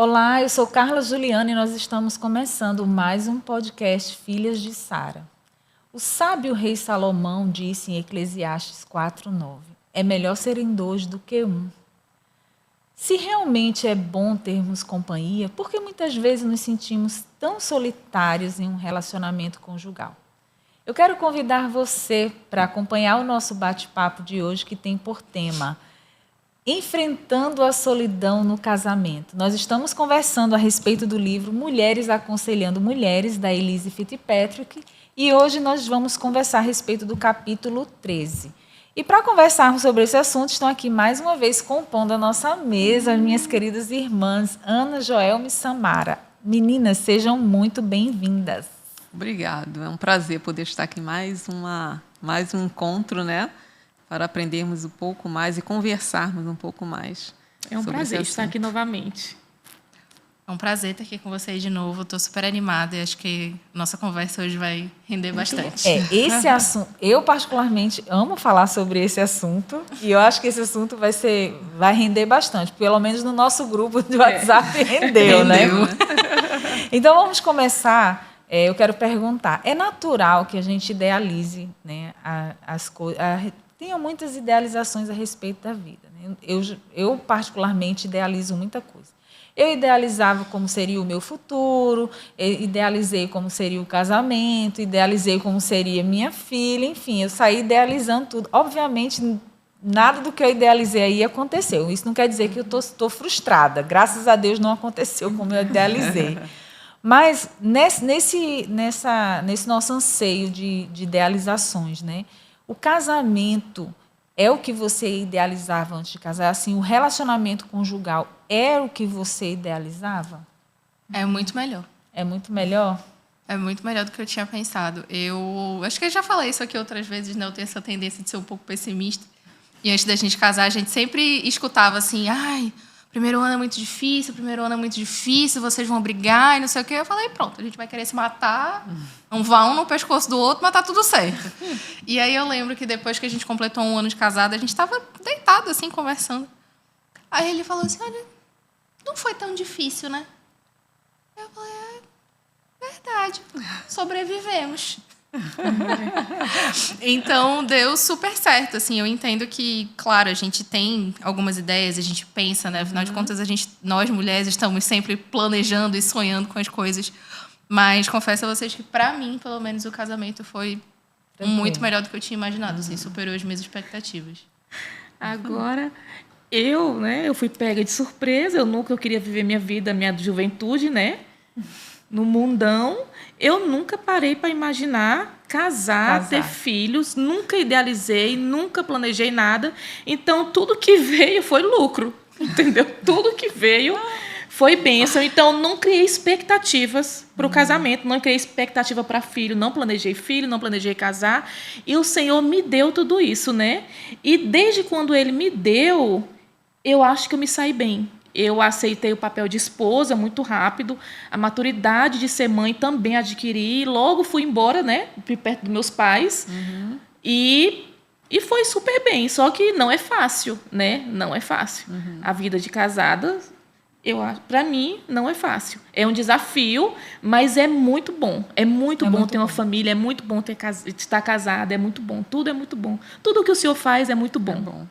Olá, eu sou Carla Juliana e nós estamos começando mais um podcast Filhas de Sara. O sábio rei Salomão disse em Eclesiastes 4:9: é melhor serem dois do que um. Se realmente é bom termos companhia, por que muitas vezes nos sentimos tão solitários em um relacionamento conjugal? Eu quero convidar você para acompanhar o nosso bate-papo de hoje, que tem por tema Enfrentando a Solidão no Casamento. Nós estamos conversando a respeito do livro Mulheres Aconselhando Mulheres, da Elise Fitzpatrick, e hoje nós vamos conversar a respeito do capítulo 13. E para conversarmos sobre esse assunto, estão aqui mais uma vez compondo a nossa mesa, as minhas queridas irmãs, Ana, Joelma e Samara. Meninas, sejam muito bem-vindas. Obrigado, é um prazer poder estar aqui mais um encontro, né? Para aprendermos um pouco mais e conversarmos um pouco mais. É um prazer estar aqui novamente. É um prazer estar aqui com vocês de novo. Estou super animada e acho que nossa conversa hoje vai render bastante. Esse assunto, eu particularmente amo falar sobre esse assunto e eu acho que esse assunto vai render bastante. Pelo menos no nosso grupo de WhatsApp rendeu, né? Então vamos começar. Eu quero perguntar, é natural que a gente idealize, né, as coisas? Tenho muitas idealizações a respeito da vida, né? Eu, particularmente, idealizo muita coisa. Eu idealizava como seria o meu futuro, idealizei como seria o casamento, idealizei como seria minha filha, enfim, eu saí idealizando tudo. Obviamente, nada do que eu idealizei aí aconteceu. Isso não quer dizer que eu estou frustrada. Graças a Deus não aconteceu como eu idealizei. Mas nesse nosso anseio de idealizações, né? O casamento é o que você idealizava antes de casar? Assim, o relacionamento conjugal é o que você idealizava? É muito melhor. É muito melhor? É muito melhor do que eu tinha pensado. Eu acho que eu já falei isso aqui outras vezes, né? Eu tenho essa tendência de ser um pouco pessimista. E antes da gente casar, a gente sempre escutava assim, primeiro ano é muito difícil, vocês vão brigar e não sei o quê. Eu falei, pronto, a gente vai querer se matar, um no pescoço do outro, mas tá tudo certo. E aí eu lembro que depois que a gente completou 1 ano de casada, a gente estava deitado, assim, conversando. Aí ele falou assim, olha, não foi tão difícil, né? Eu falei, verdade, sobrevivemos. Então deu super certo, assim. Eu entendo que, claro, a gente tem algumas ideias, a gente pensa, né? Afinal de contas, nós mulheres estamos sempre planejando e sonhando com as coisas. Mas confesso a vocês que, para mim, pelo menos, o casamento foi muito melhor do que eu tinha imaginado, assim, superou as minhas expectativas. Agora, eu fui pega de surpresa. Eu queria viver minha vida, minha juventude, né? No mundão. Eu nunca parei para imaginar casar, ter filhos, nunca idealizei, nunca planejei nada. Então, tudo que veio foi lucro, entendeu? Tudo que veio foi bênção. Então, não criei expectativas para o casamento, não criei expectativa para filho, não planejei casar. E o Senhor me deu tudo isso, né? E desde quando Ele me deu, eu acho que eu me saí bem. Eu aceitei o papel de esposa muito rápido, a maturidade de ser mãe também adquiri, logo fui embora, né, perto dos meus pais, e foi super bem, só que não é fácil, né, não é fácil. A vida de casada, para mim, não é fácil. É um desafio, mas é muito bom. É muito bom ter uma família, é muito bom estar casada, é muito bom, tudo é muito bom. Tudo que o Senhor faz é muito bom. É bom.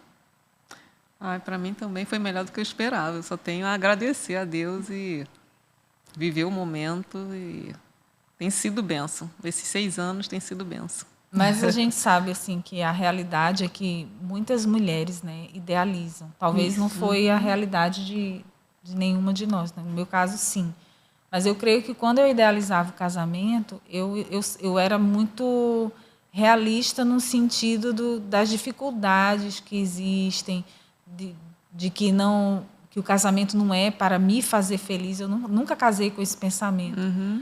Para mim também foi melhor do que eu esperava. Eu só tenho a agradecer a Deus e viver o momento. E tem sido bênção. Esses 6 anos tem sido bênção. Mas a gente sabe assim, que a realidade é que muitas mulheres, né, idealizam. Talvez não foi a realidade de nenhuma de nós. Né? No meu caso, sim. Mas eu creio que quando eu idealizava o casamento, eu era muito realista no sentido das dificuldades que existem, de que o casamento não é para me fazer feliz. Eu nunca casei com esse pensamento.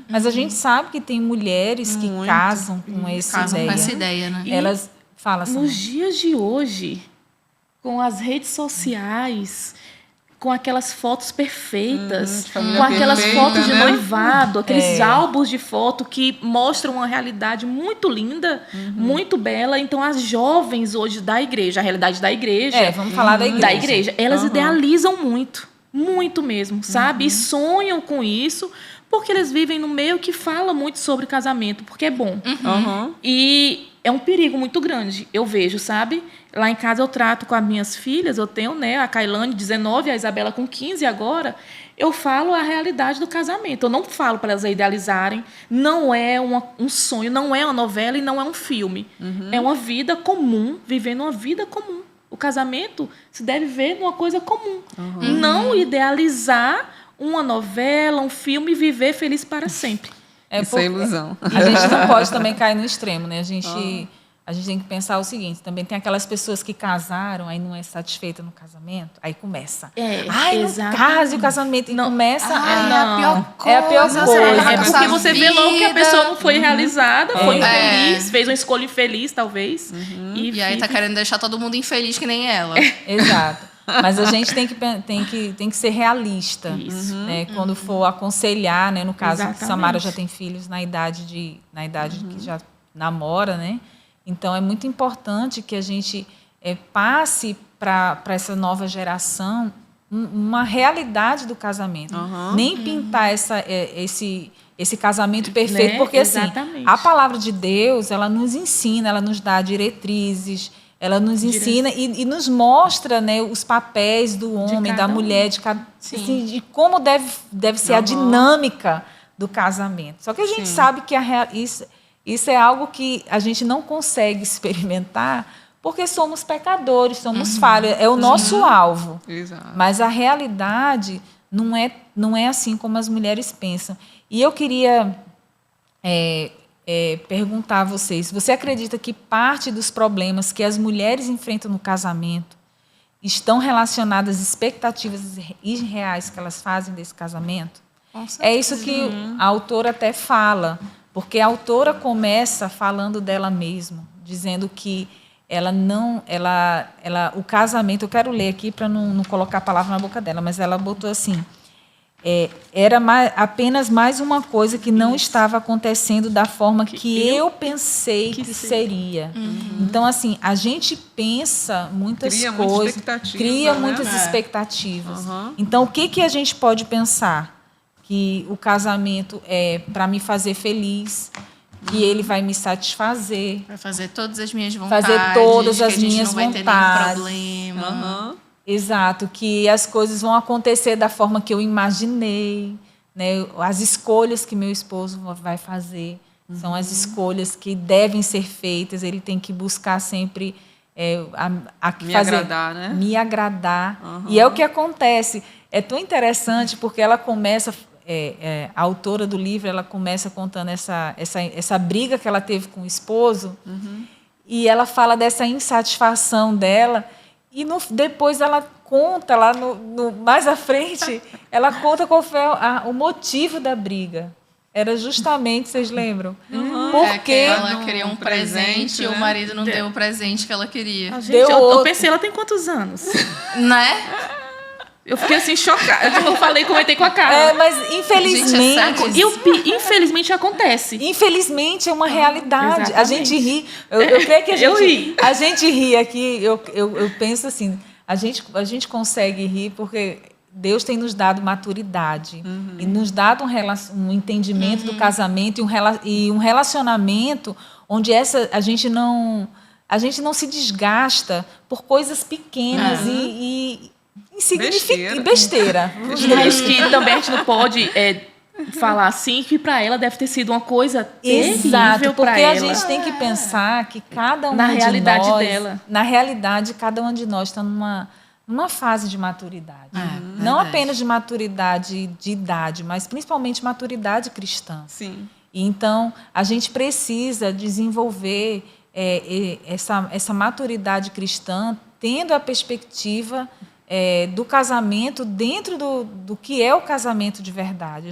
Mas a gente sabe que tem mulheres que casam com essa ideia. Né? Elas falam assim. Nos dias de hoje, com as redes sociais, com aquelas fotos perfeitas, com aquelas fotos de noivado, aqueles álbuns de foto que mostram uma realidade muito linda, muito bela. Então, as jovens hoje da igreja, a realidade da igreja... vamos falar da igreja. Elas idealizam muito. Muito mesmo, sabe? E sonham com isso, porque eles vivem no meio que fala muito sobre casamento, porque é bom. Uhum. E é um perigo muito grande, eu vejo, sabe? Lá em casa eu trato com as minhas filhas, eu tenho, né, a Kailane, 19, a Isabela com 15 agora. Eu falo a realidade do casamento. Eu não falo para elas idealizarem. Não é um sonho, não é uma novela e não é um filme. É uma vida comum, vivendo uma vida comum. O casamento se deve ver numa coisa comum. Não idealizar uma novela, um filme e viver feliz para sempre. Isso é ilusão. A gente não pode também cair no extremo, né? A gente tem que pensar o seguinte, também tem aquelas pessoas que casaram, aí não é satisfeita no casamento, aí começa. Ai, não case o casamento, e começa... Ai, é a pior coisa. É a pior coisa. É porque você vê logo que a pessoa não foi realizada, foi É. infeliz, fez uma escolha infeliz, talvez. E aí tá querendo deixar todo mundo infeliz que nem ela. Exato. Mas a gente tem que ser realista. Isso. Né? Quando for aconselhar, né? No caso, Exatamente. Samara já tem filhos na idade que já namora, né? Então, é muito importante que a gente passe para essa nova geração uma realidade do casamento. Nem pintar esse casamento perfeito, Né? porque assim, Exatamente. a palavra de Deus, ela nos ensina, ela nos dá diretrizes, ela nos ensina e nos mostra, né, os papéis do homem, da mulher, assim, de como deve ser a dinâmica do casamento. Só que a gente sabe que isso é algo que a gente não consegue experimentar porque somos pecadores, somos falhos, é o nosso alvo. Exato. Mas a realidade não é assim como as mulheres pensam. E eu queria perguntar a vocês, você acredita que parte dos problemas que as mulheres enfrentam no casamento estão relacionadas às expectativas irreais que elas fazem desse casamento? É isso que a autora até fala, porque a autora começa falando dela mesma, dizendo que o casamento, eu quero ler aqui para não colocar a palavra na boca dela, mas ela botou assim, era apenas mais uma coisa que não estava acontecendo da forma que eu pensei que seria. Então, assim, a gente pensa muitas coisas, cria muitas expectativas. Então, o que a gente pode pensar? Que o casamento é para me fazer feliz, que ele vai me satisfazer. Vai fazer todas as minhas vontades. Fazer todas as que a gente minhas não vai ter vontades. nenhum problema. Exato, que as coisas vão acontecer da forma que eu imaginei, né? As escolhas que meu esposo vai fazer são as escolhas que devem ser feitas. Ele tem que buscar sempre agradar, né? Me agradar. E é o que acontece. É tão interessante porque ela começa, a autora do livro, ela começa contando essa briga que ela teve com o esposo, e ela fala dessa insatisfação dela. E depois ela conta, lá mais à frente, ela conta qual foi o motivo da briga. Era justamente, vocês lembram? Porque ela queria um presente e né? o marido não deu o presente que ela queria. Gente, Deu eu outro. pensei, ela tem quantos anos? Né? Eu fiquei assim, chocada. Eu comentei com a Carla. mas infelizmente... Infelizmente acontece. Infelizmente é uma realidade. A exatamente. gente ri. Eu creio que Eu ri. a gente ri aqui. Eu penso assim, a gente consegue rir porque Deus tem nos dado maturidade e nos dado um entendimento do casamento e um relacionamento onde a gente não se desgasta por coisas pequenas e insignificantes. Besteira. Mas que também a gente não pode falar assim, que para ela deve ter sido uma coisa Exato, terrível porque para ela. a gente tem que pensar que cada Na realidade de nós, dela. na realidade, cada um de nós está numa fase de maturidade. Não verdade. apenas de maturidade de idade, mas principalmente maturidade cristã. Sim. E então, a gente precisa desenvolver essa maturidade cristã, tendo a perspectiva do casamento dentro do que é o casamento de verdade.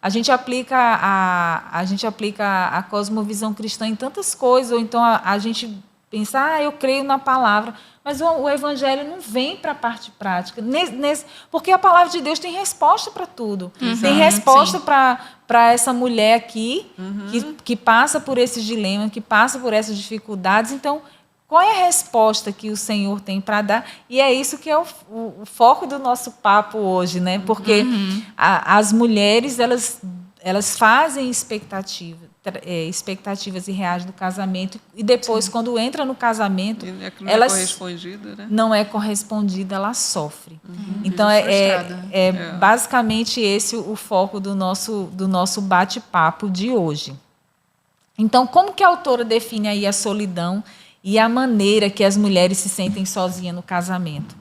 A gente aplica a cosmovisão cristã em tantas coisas, ou então a gente pensa, eu creio na palavra, mas o evangelho não vem para a parte prática, porque a palavra de Deus tem resposta para tudo. Tem resposta para essa mulher aqui, que passa por esses dilemas, que passa por essas dificuldades. Então, qual é a resposta que o Senhor tem para dar? E é isso que é o foco do nosso papo hoje, né? Porque as mulheres, elas fazem expectativas irreais do casamento e depois, quando entra no casamento, não é correspondido, né? Não é correspondida, ela sofre. Então, Frustrada. basicamente esse o foco do nosso bate-papo de hoje. Então, como que a autora define aí a solidão e a maneira que as mulheres se sentem sozinhas no casamento?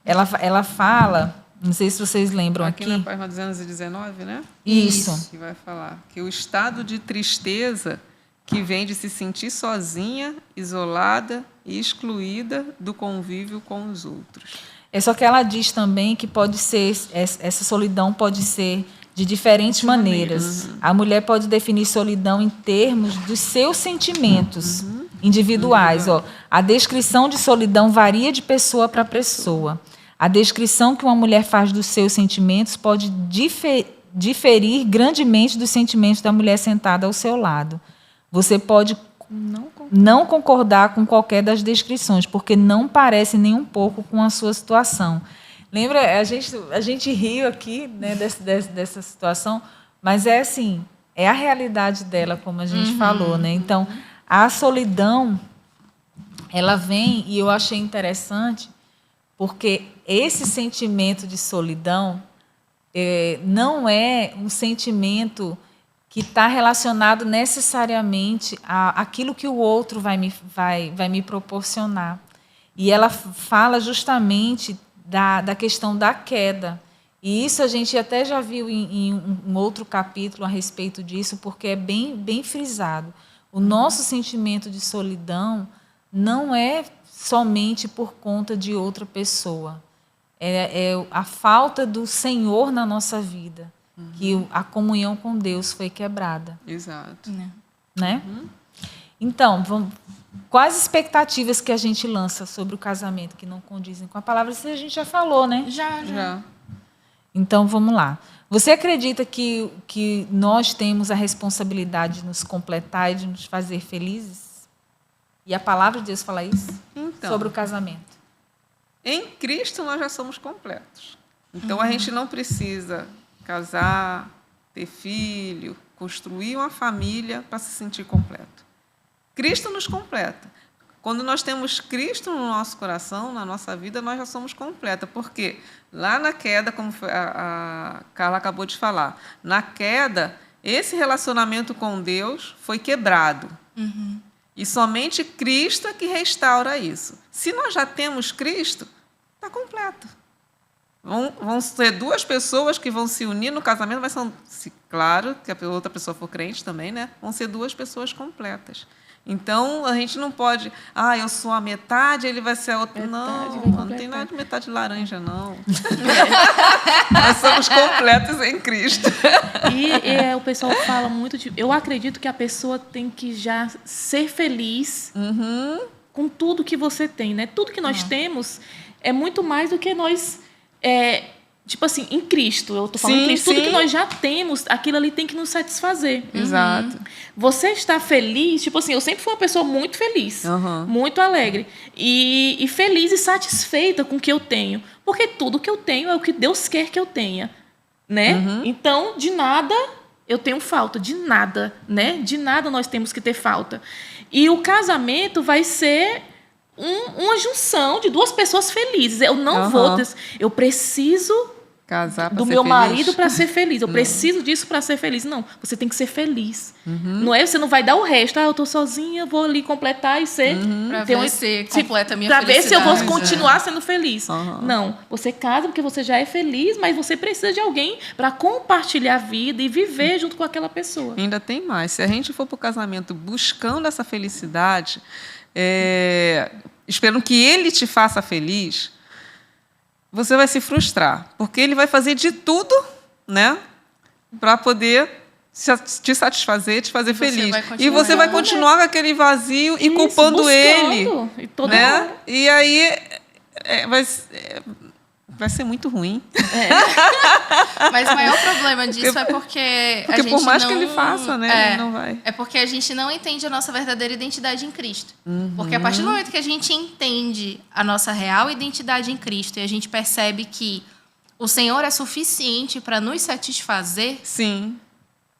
Ela fala, não sei se vocês lembram aqui. Na página 219, né? Isso. Que vai falar que o estado de tristeza que vem de se sentir sozinha, isolada e excluída do convívio com os outros. Só que ela diz também que pode ser, essa solidão pode ser de diferentes maneiras. A mulher pode definir solidão em termos dos seus sentimentos individuais. Ó. A descrição de solidão varia de pessoa para pessoa. A descrição que uma mulher faz dos seus sentimentos pode diferir grandemente dos sentimentos da mulher sentada ao seu lado. Você pode não concordar com qualquer das descrições, porque não parece nem um pouco com a sua situação. Lembra, a gente riu aqui, né, dessa situação, mas é assim, é a realidade dela, como a gente falou, né? Então, a solidão, ela vem, e eu achei interessante, porque esse sentimento de solidão não é um sentimento que está relacionado necessariamente àquilo que o outro vai me proporcionar. E ela fala justamente da questão da queda. E isso a gente até já viu em um outro capítulo a respeito disso, porque é bem frisado. O nosso sentimento de solidão não é somente por conta de outra pessoa. É a falta do Senhor na nossa vida, que a comunhão com Deus foi quebrada. Exato. Né? Então, quais expectativas que a gente lança sobre o casamento que não condizem com a palavra? Isso a gente já falou, né? Já. Então, vamos lá. Você acredita que nós temos a responsabilidade de nos completar e de nos fazer felizes? E a palavra de Deus fala isso? Então, sobre o casamento. Em Cristo nós já somos completos. Então, a gente não precisa casar, ter filho, construir uma família para se sentir completo. Cristo nos completa. Quando nós temos Cristo no nosso coração, na nossa vida, nós já somos completas. Porque lá na queda, como a Carla acabou de falar, na queda, esse relacionamento com Deus foi quebrado. E somente Cristo é que restaura isso. Se nós já temos Cristo, está completo. Vão ser duas pessoas que vão se unir no casamento, mas são, claro, que a outra pessoa for crente também, né? Vão ser duas pessoas completas. Então, a gente não pode... eu sou a metade, ele vai ser a outra. Não tem nada de metade laranja, não. Nós somos completos em Cristo. E o pessoal fala muito de... Eu acredito que a pessoa tem que já ser feliz com tudo que você tem, né? Tudo que nós temos é muito mais do que nós... tipo assim, em Cristo, eu estou falando em Cristo, tudo que nós já temos, aquilo ali tem que nos satisfazer. Exato. Você está feliz, tipo assim, eu sempre fui uma pessoa muito feliz, muito alegre, e feliz e satisfeita com o que eu tenho, porque tudo que eu tenho é o que Deus quer que eu tenha, né? Então, de nada eu tenho falta, de nada, né? De nada nós temos que ter falta. E o casamento vai ser... uma junção de duas pessoas felizes. Eu não vou... Eu preciso casar do meu marido para ser feliz. Eu preciso disso para ser feliz. Não, você tem que ser feliz. Não é? Você não vai dar o resto. Eu estou sozinha, vou ali completar e ser... Para ver se completa a minha felicidade. Para ver se eu vou felicidade. continuar sendo feliz. Não, você casa porque você já é feliz, mas você precisa de alguém para compartilhar a vida e viver junto com aquela pessoa. Ainda tem mais. Se a gente for para o casamento buscando essa felicidade... esperando que ele te faça feliz, você vai se frustrar, porque ele vai fazer de tudo, né, para poder te satisfazer, te fazer feliz. E você vai continuar com aquele vazio e culpando buscando, ele, e todo né? E aí vai ser muito ruim. Mas o maior problema disso é porque a gente por mais não, que ele faça, né, ele não vai. É porque a gente não entende a nossa verdadeira identidade em Cristo. Porque a partir do momento que a gente entende a nossa real identidade em Cristo e a gente percebe que o Senhor é suficiente para nos satisfazer, Sim.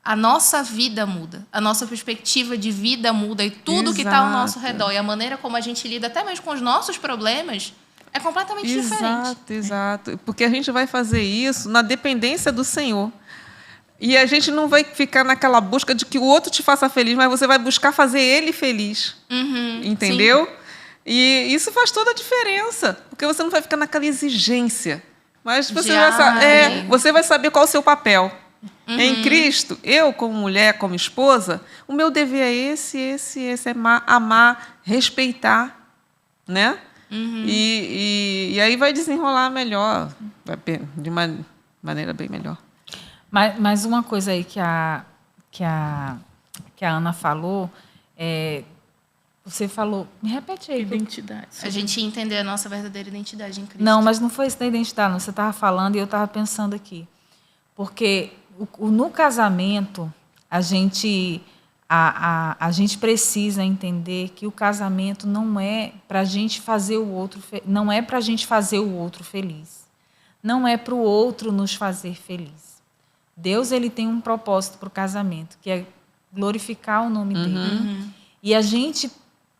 a nossa vida muda, a nossa perspectiva de vida muda e tudo que está ao nosso redor e a maneira como a gente lida até mesmo com os nossos problemas é completamente diferente. Exato. Porque a gente vai fazer isso na dependência do Senhor. E a gente não vai ficar naquela busca de que o outro te faça feliz, mas você vai buscar fazer ele feliz. Entendeu? Sim. E isso faz toda a diferença, porque você não vai ficar naquela exigência. Mas você vai saber qual é o seu papel. Em Cristo, eu, como mulher, como esposa, o meu dever é esse, é amar, respeitar, né? E aí vai desenrolar melhor, de maneira bem melhor. Mas uma coisa aí que a Ana falou, você falou, me repete aí. Identidade. A gente entender a nossa verdadeira identidade em Cristo. Não, mas não foi isso da identidade, não. Você estava falando e eu estava pensando aqui. Porque no casamento, a gente precisa entender que o casamento não é para a gente fazer o outro, não é para a gente fazer o outro feliz. Não é para o outro nos fazer feliz. Deus, ele tem um propósito para o casamento, que é glorificar o nome dele. E a gente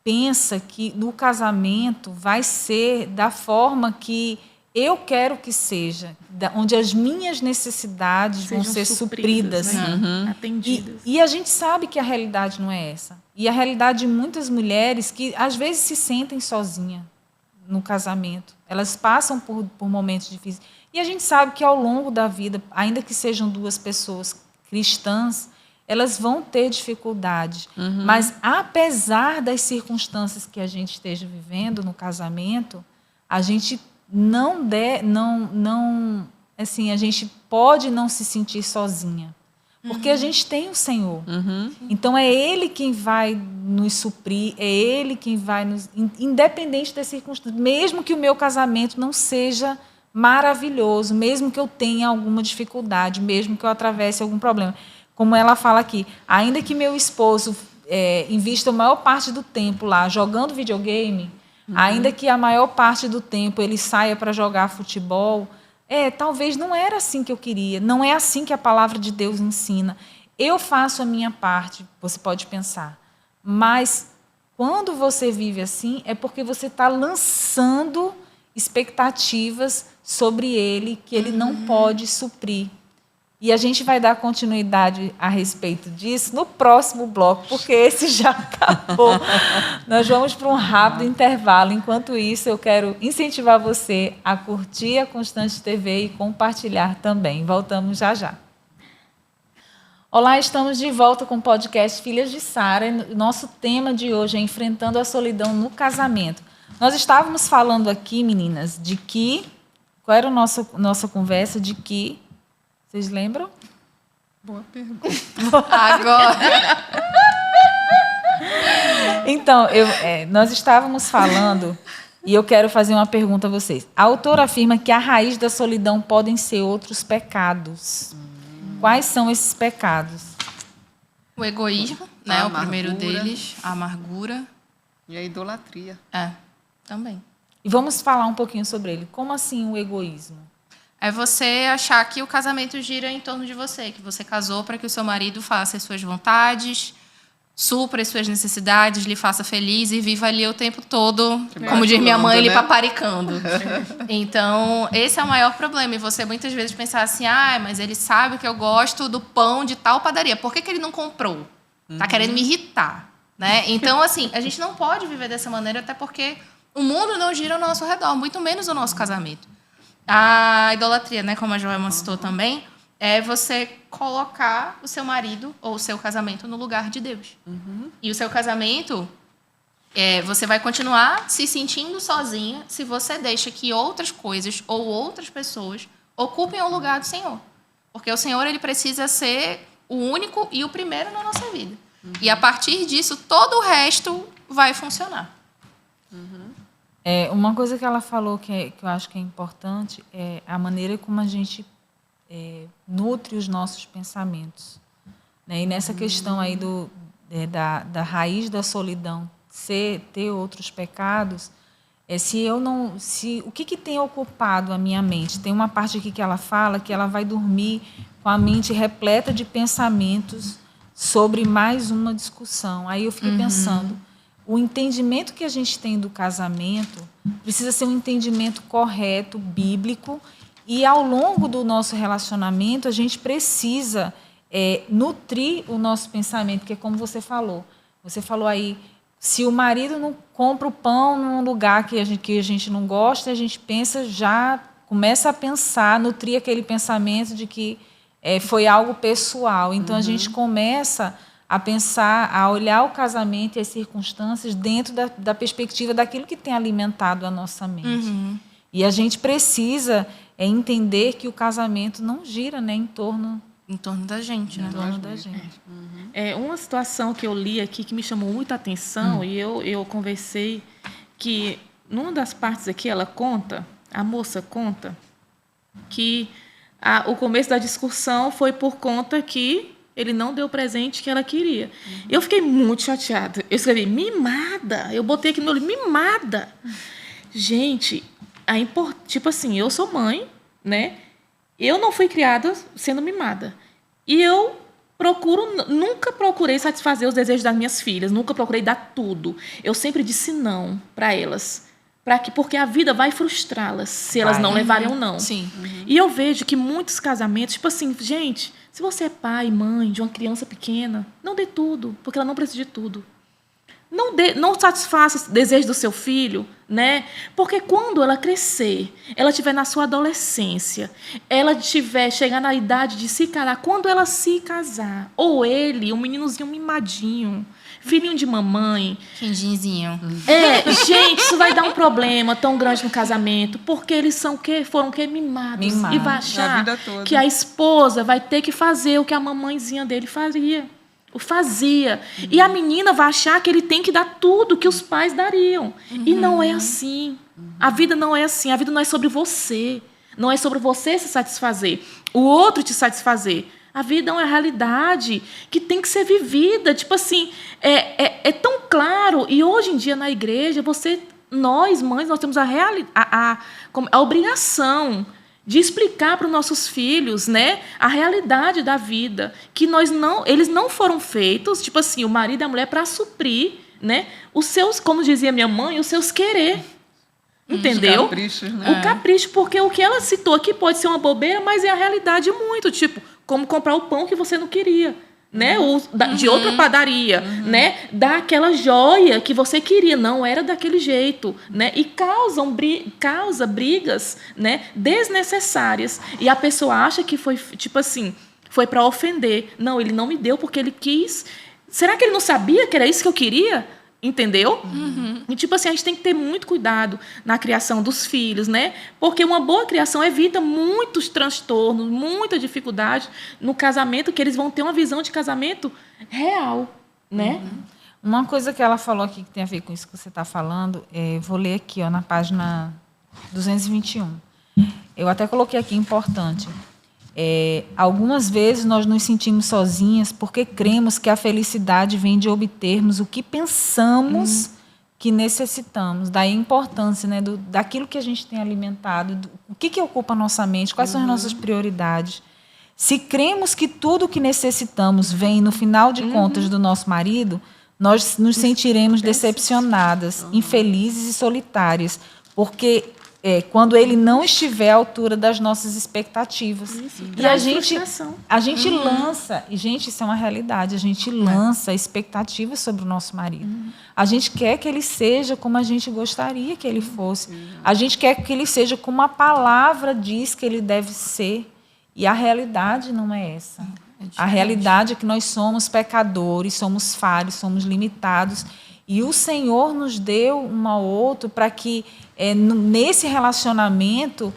pensa que no casamento vai ser da forma que eu quero que seja, onde as minhas necessidades vão ser supridas, né? Atendidas. E a gente sabe que a realidade não é essa. E a realidade de muitas mulheres que às vezes se sentem sozinhas no casamento. Elas passam por momentos difíceis. E a gente sabe que ao longo da vida, ainda que sejam duas pessoas cristãs, elas vão ter dificuldades. Mas, apesar das circunstâncias que a gente esteja vivendo no casamento, a gente a gente pode não se sentir sozinha, porque a gente tem o Senhor. Então é Ele quem vai nos suprir, é Ele quem vai nos, independente das circunstâncias, mesmo que o meu casamento não seja maravilhoso, mesmo que eu tenha alguma dificuldade, mesmo que eu atravesse algum problema, como ela fala aqui, ainda que meu esposo invista a maior parte do tempo lá jogando videogame, ainda que a maior parte do tempo ele saia para jogar futebol, talvez não era assim que eu queria, não é assim que a palavra de Deus ensina. Eu faço a minha parte, você pode pensar, mas quando você vive assim, é porque você está lançando expectativas sobre ele que ele não pode suprir. E a gente vai dar continuidade a respeito disso no próximo bloco, porque esse já acabou. Nós vamos para um rápido intervalo. Enquanto isso, eu quero incentivar você a curtir a Constante TV e compartilhar também. Voltamos já já. Olá, estamos de volta com o podcast Filhas de Sara. Nosso tema de hoje é Enfrentando a Solidão no Casamento. Nós estávamos falando aqui, meninas, de que... Qual era a nossa conversa? De que... Vocês lembram? Boa pergunta. Agora. Então, nós estávamos falando, e eu quero fazer uma pergunta a vocês. A autora afirma que a raiz da solidão podem ser outros pecados. Quais são esses pecados? O egoísmo, né? O primeiro deles. A amargura. E a idolatria. Também. E vamos falar um pouquinho sobre ele. Como assim o egoísmo? É você achar que o casamento gira em torno de você, que você casou para que o seu marido faça as suas vontades, supra as suas necessidades, lhe faça feliz e viva ali o tempo todo, como diz minha mãe, ele paparicando. Então, esse é o maior problema. E você muitas vezes pensar assim, mas ele sabe que eu gosto do pão de tal padaria. Por que ele não comprou? Tá querendo me irritar, né? Então, assim, a gente não pode viver dessa maneira, até porque o mundo não gira ao nosso redor, muito menos o nosso casamento. A idolatria, né, como a Joelma citou também, é você colocar o seu marido ou o seu casamento no lugar de Deus. E o seu casamento, você vai continuar se sentindo sozinha se você deixa que outras coisas ou outras pessoas ocupem o lugar do Senhor. Porque o Senhor, ele precisa ser o único e o primeiro na nossa vida. E a partir disso, todo o resto vai funcionar. Uma coisa que ela falou que eu acho que é importante é a maneira como a gente nutre os nossos pensamentos. Né? E nessa questão aí da raiz da solidão, ter outros pecados, o que tem ocupado a minha mente? Tem uma parte aqui que ela fala que ela vai dormir com a mente repleta de pensamentos sobre mais uma discussão. Aí eu fiquei pensando, o entendimento que a gente tem do casamento precisa ser um entendimento correto, bíblico, e ao longo do nosso relacionamento a gente precisa nutrir o nosso pensamento, porque como você falou aí, se o marido não compra o pão num lugar que a gente não gosta, a gente começa a pensar, nutrir aquele pensamento de que foi algo pessoal. Então, a gente começa a pensar, a olhar o casamento e as circunstâncias dentro da perspectiva daquilo que tem alimentado a nossa mente. E a gente precisa entender que o casamento não gira, né, em torno da gente, né? Em torno da gente. Uma situação que eu li aqui que me chamou muita atenção, e eu conversei, que numa das partes aqui a moça conta, que o começo da discussão foi por conta que ele não deu o presente que ela queria. Eu fiquei muito chateada. Eu escrevi, mimada. Eu botei aqui no olho, mimada. Gente, tipo assim, eu sou mãe, né? Eu não fui criada sendo mimada. E eu nunca procurei satisfazer os desejos das minhas filhas, nunca procurei dar tudo. Eu sempre disse não para elas, porque a vida vai frustrá-las se elas não levarem um não. Sim. E eu vejo que muitos casamentos, tipo assim, gente, se você é pai, mãe de uma criança pequena, não dê tudo, porque ela não precisa de tudo. Não satisfaça o desejo do seu filho, né? Porque quando ela crescer, ela estiver na sua adolescência, ela chegar na idade de se casar, quando ela se casar, ou ele, um meninozinho mimadinho, filhinho de mamãe. Quindinzinho. Gente, isso vai dar um problema tão grande no casamento, porque eles foram mimados. E vai achar que a esposa vai ter que fazer o que a mamãezinha dele fazia. E a menina vai achar que ele tem que dar tudo que os pais dariam. E não é assim. A vida não é assim. A vida não é sobre você. Não é sobre você se satisfazer. O outro te satisfazer. A vida é uma realidade que tem que ser vivida. Tipo assim, é tão claro. E hoje em dia, na igreja, nós, mães, nós temos a obrigação de explicar para os nossos filhos, né, a realidade da vida, que eles não foram feitos, tipo assim, o marido e a mulher para suprir, né, os seus, como dizia minha mãe, os seus querer. Entendeu? Os caprichos, né? O capricho, porque o que ela citou aqui pode ser uma bobeira, mas é a realidade muito, tipo, como comprar o pão que você não queria, né? De outra padaria, né? Daquela joia que você queria, não era daquele jeito, né? E causa brigas, né? Desnecessárias. E a pessoa acha que foi, tipo assim, foi para ofender. Não, ele não me deu porque ele quis. Será que ele não sabia que era isso que eu queria? Entendeu? E, tipo assim, a gente tem que ter muito cuidado na criação dos filhos, né? Porque uma boa criação evita muitos transtornos, muita dificuldade no casamento, que eles vão ter uma visão de casamento real, né? Uma coisa que ela falou aqui que tem a ver com isso que você está falando, vou ler aqui, na página 221. Eu até coloquei aqui, importante. Algumas vezes nós nos sentimos sozinhas porque cremos que a felicidade vem de obtermos o que pensamos que necessitamos. Daí a importância, né, daquilo que a gente tem alimentado, o que ocupa a nossa mente, quais são as nossas prioridades. Se cremos que tudo o que necessitamos vem, no final de contas, do nosso marido, nós nos sentiremos decepcionadas, infelizes e solitárias, porque quando ele não estiver à altura das nossas expectativas. E a gente lança, e gente, isso é uma realidade, a gente lança expectativas sobre o nosso marido. A gente quer que ele seja como a gente gostaria que ele fosse. A gente quer que ele seja como a palavra diz que ele deve ser. E a realidade não é essa. A realidade é que nós somos pecadores, somos falhos, somos limitados. E o Senhor nos deu um ao outro para que, nesse relacionamento,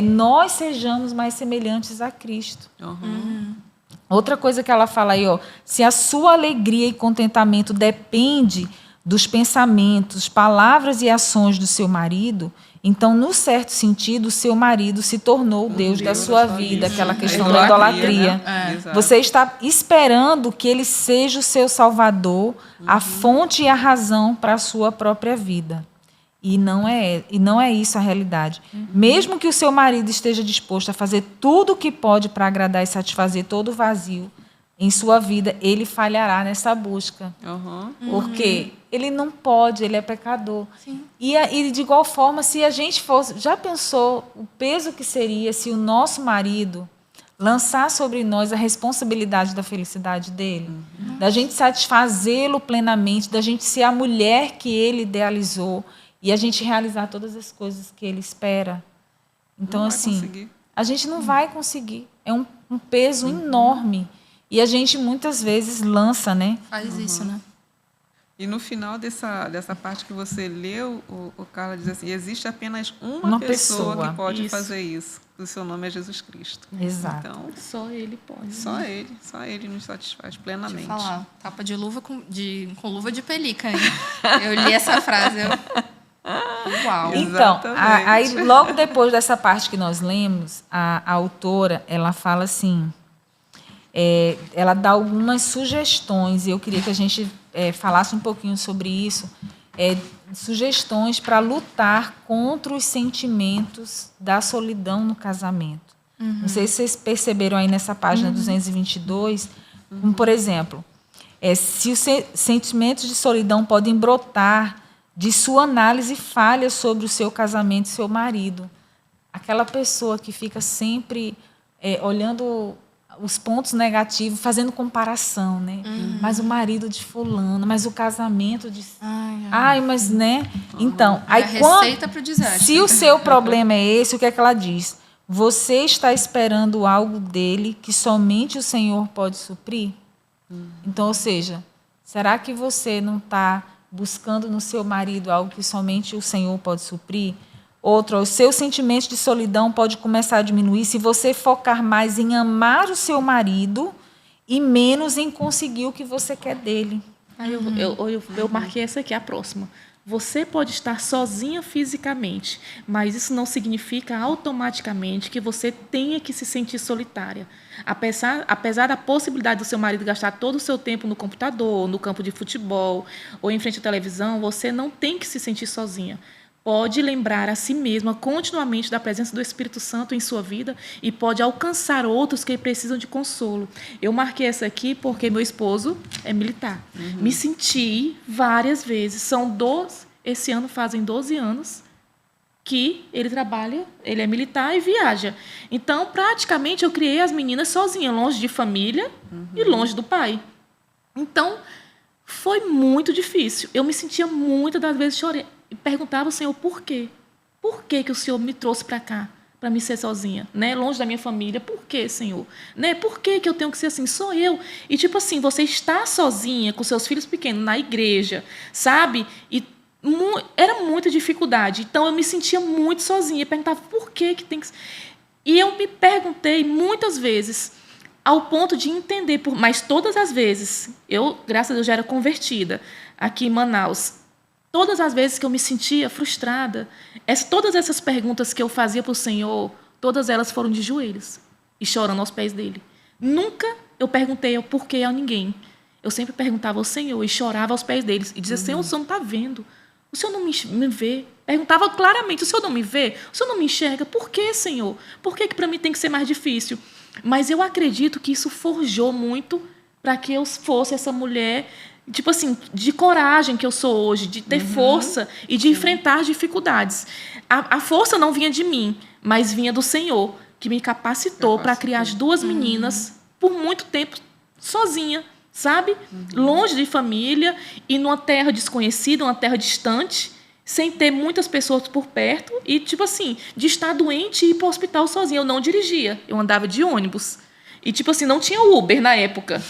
nós sejamos mais semelhantes a Cristo. Outra coisa que ela fala aí, se a sua alegria e contentamento depende dos pensamentos, palavras e ações do seu marido, então, no certo sentido, o seu marido se tornou o Deus da sua vida, aquela questão da idolatria. Né? Você está esperando que ele seja o seu salvador, a fonte e a razão para a sua própria vida. E não é isso a realidade. Mesmo que o seu marido esteja disposto a fazer tudo o que pode para agradar e satisfazer todo o vazio em sua vida, ele falhará nessa busca. Porque ele não pode, ele é pecador. E de igual forma, se a gente fosse... Já pensou o peso que seria se o nosso marido lançar sobre nós a responsabilidade da felicidade dele? Da gente satisfazê-lo plenamente, da gente ser a mulher que ele idealizou e a gente realizar todas as coisas que ele espera. Então, assim, a gente não vai conseguir. É um peso enorme. E a gente, muitas vezes, lança, né? Faz isso, né? E no final dessa parte que você leu, o Carla diz assim, existe apenas uma pessoa que pode fazer isso. O seu nome é Jesus Cristo. Exato. Então, Só ele pode. Só ele nos satisfaz plenamente. Deixa eu falar, tapa de luva com luva de pelica, hein? Eu li essa frase, uau. Então, aí, logo depois dessa parte que nós lemos, a autora, ela fala assim... ela dá algumas sugestões, e eu queria que a gente falasse um pouquinho sobre isso, sugestões para lutar contra os sentimentos da solidão no casamento. Não sei se vocês perceberam aí nessa página 222, como, por exemplo, se os sentimentos de solidão podem brotar de sua análise falha sobre o seu casamento e seu marido. Aquela pessoa que fica sempre olhando os pontos negativos, fazendo comparação, né? Mas o marido de fulano, mas o casamento de... mas, né? Então, aí receita para o desastre. Se o seu problema é esse, o que é que ela diz? Você está esperando algo dele que somente o Senhor pode suprir? Então, ou seja, será que você não está buscando no seu marido algo que somente o Senhor pode suprir? Outro, o seu sentimento de solidão pode começar a diminuir se você focar mais em amar o seu marido e menos em conseguir o que você quer dele. Eu marquei essa aqui, a próxima. Você pode estar sozinha fisicamente, mas isso não significa automaticamente que você tenha que se sentir solitária. Apesar da possibilidade do seu marido gastar todo o seu tempo no computador, no campo de futebol ou em frente à televisão, você não tem que se sentir sozinha. Pode lembrar a si mesma continuamente da presença do Espírito Santo em sua vida e pode alcançar outros que precisam de consolo. Eu marquei essa aqui porque meu esposo é militar. Me senti várias vezes. Esse ano fazem 12 anos que ele trabalha, ele é militar e viaja. Então, praticamente, eu criei as meninas sozinha, longe de família e longe do pai. Então, foi muito difícil. Eu me sentia muitas das vezes chorando. E perguntava ao Senhor por quê? Por que o Senhor me trouxe para cá, para me ser sozinha, né? Longe da minha família? Por que, Senhor? Né? Por que eu tenho que ser assim? Sou eu. E, tipo assim, você está sozinha com seus filhos pequenos na igreja, sabe? E era muita dificuldade. Então, eu me sentia muito sozinha. E perguntava por que tem que... E eu me perguntei muitas vezes, ao ponto de entender, mas todas as vezes, eu, graças a Deus, já era convertida aqui em Manaus. Todas as vezes que eu me sentia frustrada, todas essas perguntas que eu fazia para o Senhor, todas elas foram de joelhos e chorando aos pés dele. Nunca eu perguntei o porquê a ninguém. Eu sempre perguntava ao Senhor e chorava aos pés deles. E dizia, Senhor, o Senhor não está vendo. O Senhor não me vê. Perguntava claramente, o Senhor não me vê? O Senhor não me enxerga? Por que, Senhor? Por que para mim tem que ser mais difícil? Mas eu acredito que isso forjou muito para que eu fosse essa mulher... tipo assim, de coragem que eu sou hoje, de ter força e de enfrentar as dificuldades. A força não vinha de mim, mas vinha do Senhor, que me capacitou para criar as duas meninas por muito tempo sozinha, sabe? Longe de família e numa terra desconhecida, uma terra distante, sem ter muitas pessoas por perto e, tipo assim, de estar doente e ir para o hospital sozinha. Eu não dirigia, eu andava de ônibus. E, tipo assim, não tinha Uber na época.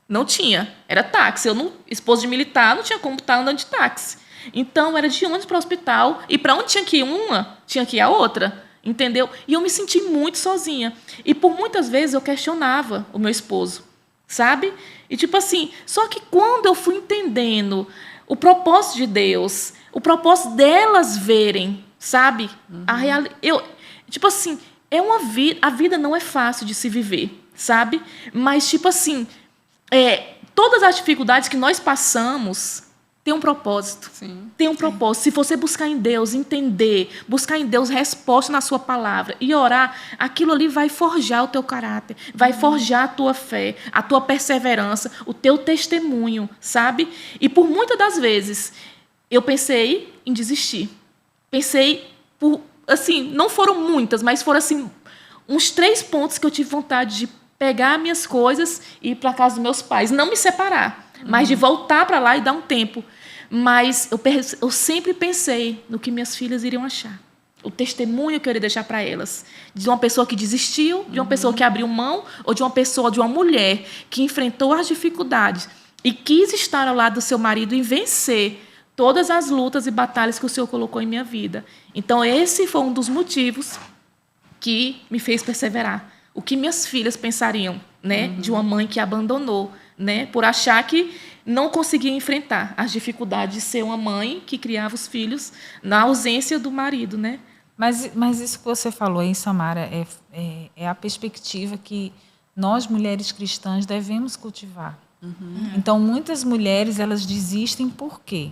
Não tinha, era táxi. Eu, esposa de militar, não tinha como estar andando de táxi. Então, era de ônibus para o hospital. E para onde tinha que ir uma, tinha que ir a outra. Entendeu? E eu me senti muito sozinha. E por muitas vezes eu questionava o meu esposo, sabe? E tipo assim, só que quando eu fui entendendo o propósito de Deus, o propósito delas verem, sabe? Tipo assim, a vida não é fácil de se viver, sabe? Mas, tipo assim, todas as dificuldades que nós passamos têm um propósito. Sim. Tem um propósito. Se você buscar em Deus, entender, buscar em Deus resposta na sua palavra e orar, aquilo ali vai forjar o teu caráter, vai forjar a tua fé, a tua perseverança, o teu testemunho, sabe? E por muitas das vezes, eu pensei em desistir. Pensei, assim, não foram muitas, mas foram assim, uns 3 pontos que eu tive vontade de pegar minhas coisas e ir para a casa dos meus pais. Não me separar, mas de voltar para lá e dar um tempo. Mas eu sempre pensei no que minhas filhas iriam achar. O testemunho que eu iria deixar para elas. De uma pessoa que desistiu, de uma pessoa que abriu mão, ou de uma mulher que enfrentou as dificuldades e quis estar ao lado do seu marido e vencer todas as lutas e batalhas que o Senhor colocou em minha vida. Então, esse foi um dos motivos que me fez perseverar. O que minhas filhas pensariam, né, de uma mãe que abandonou, né, por achar que não conseguia enfrentar as dificuldades de ser uma mãe que criava os filhos na ausência do marido, né? Mas isso que você falou aí, Samara, é a perspectiva que nós, mulheres cristãs, devemos cultivar. Então, muitas mulheres, elas desistem por quê?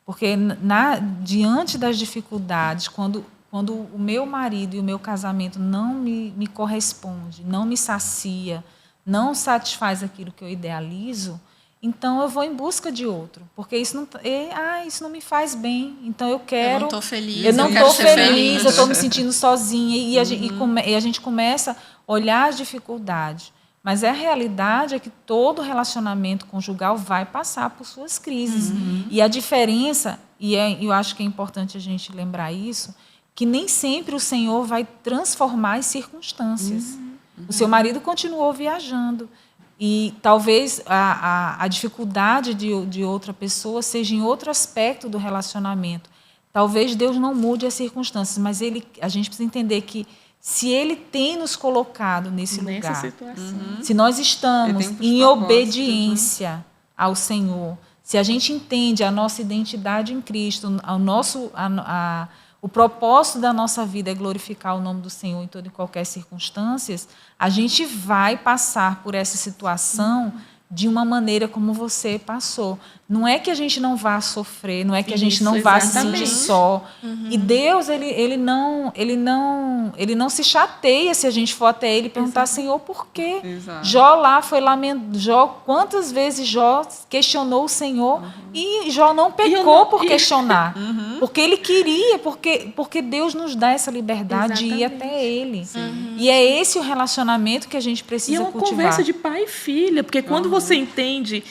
Porque diante das dificuldades, quando o meu marido e o meu casamento não me corresponde, não me sacia, não satisfaz aquilo que eu idealizo, então eu vou em busca de outro, porque isso não me faz bem. Então eu não estou feliz. Eu não estou feliz, eu estou me sentindo sozinha e a gente começa a olhar as dificuldades. Mas a realidade é que todo relacionamento conjugal vai passar por suas crises. E a diferença, eu acho que é importante a gente lembrar isso, que nem sempre o Senhor vai transformar as circunstâncias. O seu marido continuou viajando. E talvez a dificuldade de outra pessoa seja em outro aspecto do relacionamento. Talvez Deus não mude as circunstâncias, mas a gente precisa entender que se Ele tem nos colocado nesse lugar, se nós estamos em obediência ao Senhor, se a gente entende a nossa identidade em Cristo, o propósito da nossa vida é glorificar o nome do Senhor em toda e qualquer circunstância, a gente vai passar por essa situação de uma maneira como você passou. Não é que a gente não vá sofrer, não é que a gente não vá se sentir só. E Deus, ele não se chateia se a gente for até Ele e perguntar, Senhor, por quê? Jó lá foi lamentar. Quantas vezes Jó questionou o Senhor e Jó não pecou por questionar. Porque ele queria, porque Deus nos dá essa liberdade de ir até Ele. E é esse o relacionamento que a gente precisa cultivar. E é uma conversa de pai e filha, porque quando você entende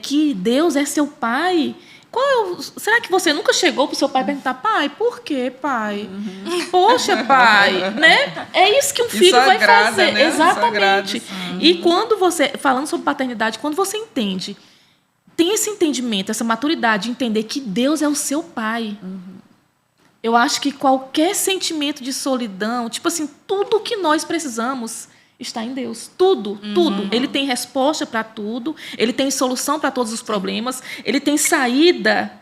que Deus é seu pai, será que você nunca chegou para o seu pai e perguntar, pai, por quê, pai? Poxa, pai, né? É isso que um filho vai fazer. Né? Exatamente. E quando você, falando sobre paternidade, quando você entende, tem esse entendimento, essa maturidade de entender que Deus é o seu pai. Eu acho que qualquer sentimento de solidão, tipo assim, tudo que nós precisamos está em Deus. Tudo. Ele tem resposta para tudo, Ele tem solução para todos os problemas, Ele tem saída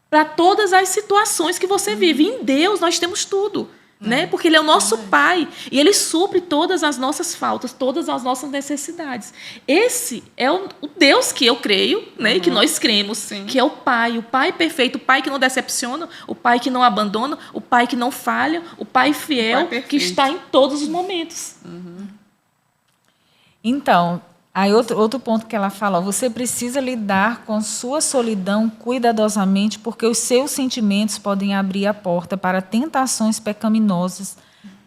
para todas as situações que você vive. Em Deus nós temos tudo, né? Porque Ele é o nosso Pai e Ele supre todas as nossas faltas, todas as nossas necessidades. Esse é o Deus que eu creio, né? Que nós cremos, que é o Pai perfeito, o Pai que não decepciona, o Pai que não abandona, o Pai que não falha, o Pai fiel, que está em todos os momentos. Então, aí outro ponto que ela fala, você precisa lidar com sua solidão cuidadosamente, porque os seus sentimentos podem abrir a porta para tentações pecaminosas,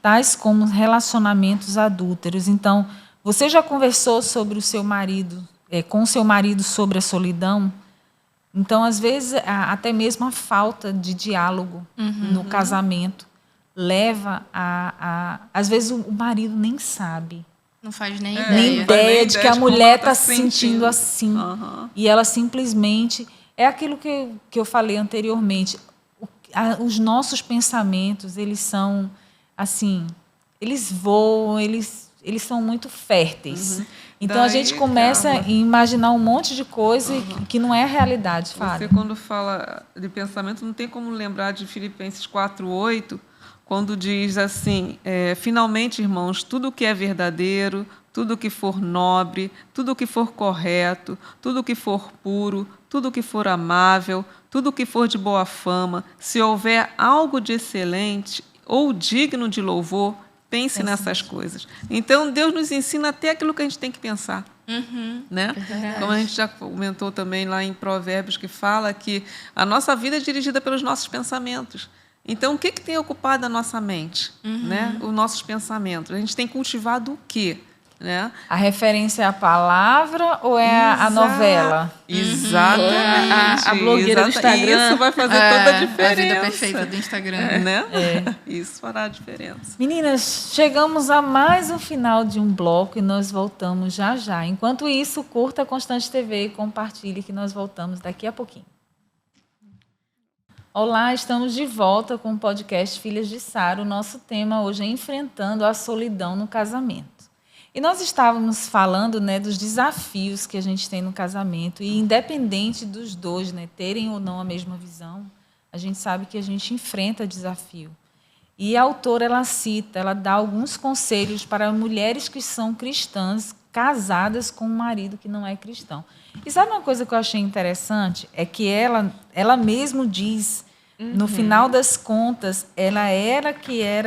tais como relacionamentos adúlteros. Então, você já conversou sobre o seu marido, com o seu marido sobre a solidão? Então, às vezes, até mesmo a falta de diálogo no casamento leva às vezes o marido nem sabe. Não faz nem ideia de que a mulher está se sentindo assim. E ela simplesmente... É aquilo que eu falei anteriormente. Os nossos pensamentos, eles são assim... Eles voam, eles eles são muito férteis. Então, a Daí, gente começa Carla, a imaginar um monte de coisa que não é a realidade, você, Fábio. quando fala de pensamento, não tem como lembrar de Filipenses 4:8, quando diz assim, finalmente, irmãos, tudo o que é verdadeiro, tudo o que for nobre, tudo o que for correto, tudo o que for puro, tudo o que for amável, tudo o que for de boa fama, se houver algo de excelente ou digno de louvor, pense nessas coisas. Então, Deus nos ensina até aquilo que a gente tem que pensar. Né? Como a gente já comentou também lá em Provérbios, que fala que a nossa vida é dirigida pelos nossos pensamentos. Então, o que tem ocupado a nossa mente? Né? Os nossos pensamentos. A gente tem cultivado o quê? Né? A referência é a palavra ou é a novela? Exatamente. A blogueira do Instagram. Isso vai fazer toda a A diferença. vida perfeita do Instagram. Né? Isso fará a diferença. Meninas, chegamos a mais um final de um bloco e nós voltamos já já. Enquanto isso, curta a Constante TV e compartilhe que nós voltamos daqui a pouquinho. Olá, estamos de volta com o podcast Filhas de Sara. O nosso tema hoje é enfrentando a solidão no casamento. E nós estávamos falando, né, dos desafios que a gente tem no casamento e independente dos dois, né, terem ou não a mesma visão, a gente sabe que a gente enfrenta desafio. E a autora, ela cita, ela dá alguns conselhos para mulheres que são cristãs, casadas com um marido que não é cristão. E sabe uma coisa que eu achei interessante? É que ela mesmo diz, no final das contas, ela era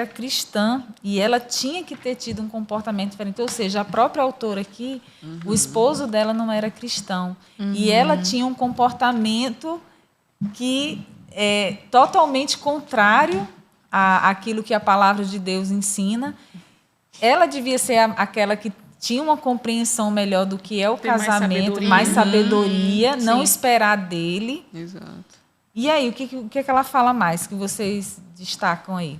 cristã e ela tinha que ter tido um comportamento diferente. Ou seja, a própria autora aqui, o esposo dela não era cristão. E ela tinha um comportamento que é totalmente contrário àquilo que a palavra de Deus ensina. Ela devia ser aquela que tinha uma compreensão melhor do que é o casamento, mais sabedoria, não esperar dele. Exato. E aí, o que ela fala mais que vocês destacam aí?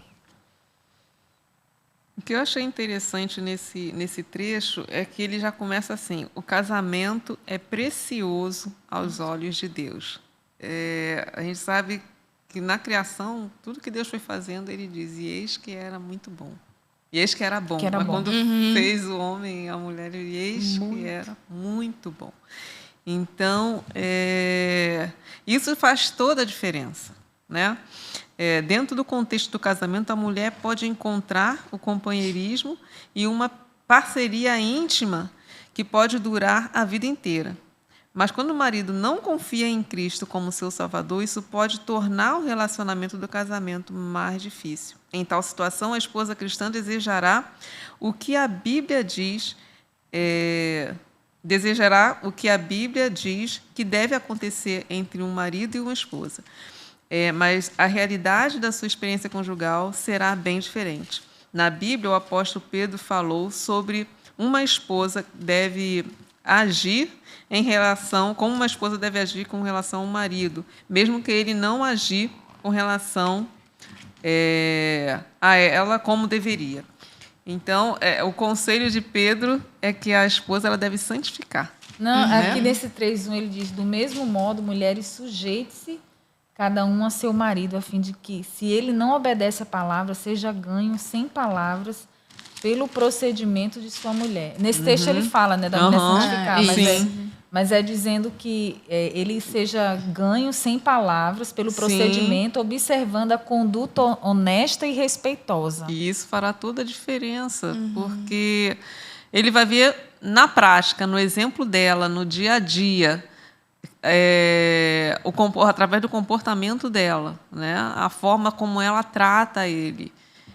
O que eu achei interessante nesse trecho é que ele já começa assim: o casamento é precioso aos olhos de Deus. A gente sabe que na criação, tudo que Deus foi fazendo, ele diz, e eis que era muito bom. E eis que era bom. Mas quando fez o homem e a mulher, e eis que era muito bom. Então, isso faz toda a diferença, né? Dentro do contexto do casamento, a mulher pode encontrar o companheirismo e uma parceria íntima que pode durar a vida inteira. Mas quando o marido não confia em Cristo como seu Salvador, isso pode tornar o relacionamento do casamento mais difícil. Em tal situação, a esposa cristã desejará o que a Bíblia diz, que deve acontecer entre um marido e uma esposa. Mas a realidade da sua experiência conjugal será bem diferente. Na Bíblia, o apóstolo Pedro falou sobre uma esposa deve agir como uma esposa deve agir com relação ao marido, mesmo que ele não agir com relação a ela como deveria. Então, o conselho de Pedro é que a esposa ela deve santificar. Não, aqui nesse 3:1 ele diz, do mesmo modo, mulheres, sujeite-se cada um a seu marido, a fim de que, se ele não obedece a palavra, seja ganho sem palavras pelo procedimento de sua mulher. Nesse texto ele fala, né, da mulher santificar, mas é dizendo que ele seja ganho sem palavras pelo procedimento, observando a conduta honesta e respeitosa. E isso fará toda a diferença, porque ele vai ver na prática, no exemplo dela, no dia a dia, através do comportamento dela, né? A forma como ela trata ele.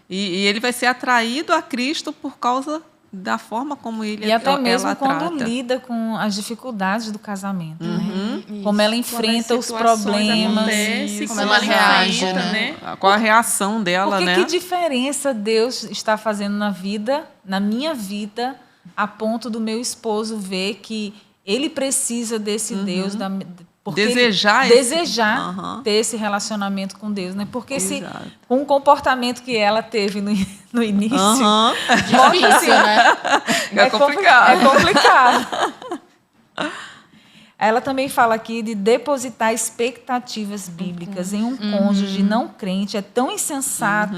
E ele vai ser atraído a Cristo por causa da forma como ele e até mesmo ela quando trata. Lida com as dificuldades do casamento, né? Como ela enfrenta os problemas, como ela reage, né? Qual a reação dela, porque né? que diferença Deus está fazendo na minha vida, a ponto do meu esposo ver que ele precisa desse Deus, desejar ter esse relacionamento com Deus, né? Porque com o comportamento que ela teve no início, difícil, né? É complicado. É complicado. Ela também fala aqui de depositar expectativas bíblicas em um cônjuge não crente. É tão insensato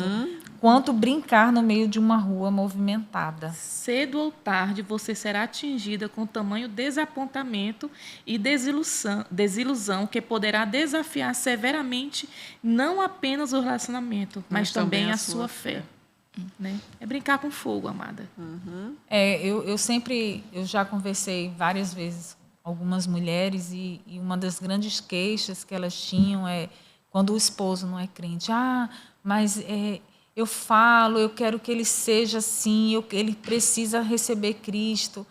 quanto brincar no meio de uma rua movimentada. Cedo ou tarde, você será atingida com tamanho desapontamento e desilusão que poderá desafiar severamente não apenas o relacionamento, mas também a sua fé. Né? É brincar com fogo, amada. Eu já conversei várias vezes com algumas mulheres e uma das grandes queixas que elas tinham é quando o esposo não é crente. Mas eu falo, eu quero que ele seja assim, ele precisa receber Cristo.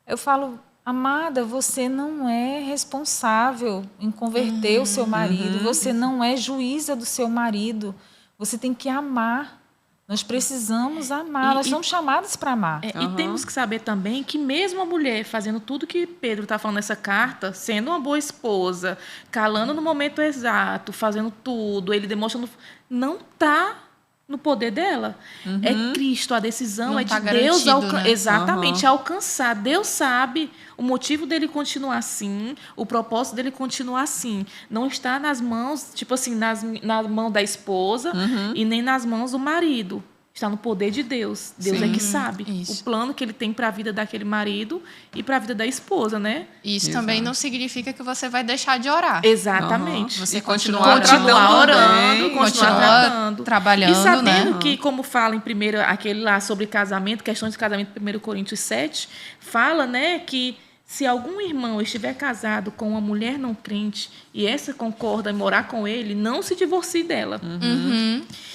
Eu falo, amada, você não é responsável em converter o seu marido, você não é juíza do seu marido, você tem que amar. Nós precisamos amar, nós somos chamadas para amar. E temos que saber também que mesmo a mulher fazendo tudo que Pedro está falando nessa carta, sendo uma boa esposa, calando no momento exato, fazendo tudo, ele demonstrando, não está no poder dela. É Cristo, a decisão não é de tá Deus né? exatamente alcançar. Deus sabe o motivo dele continuar assim, o propósito dele continuar assim. Não está nas mãos, tipo assim, na mão da esposa e nem nas mãos do marido. Está no poder de Deus. Deus é que sabe o plano que ele tem para a vida daquele marido e para a vida da esposa, né? Isso também não significa que você vai deixar de orar. Exatamente. Você continuar orando, continuar tratando. Trabalhando, e sabendo né? que, como fala em primeiro, aquele lá sobre casamento, questões de casamento, 1 Coríntios 7, fala, né, que se algum irmão estiver casado com uma mulher não crente e essa concorda em morar com ele, não se divorcie dela.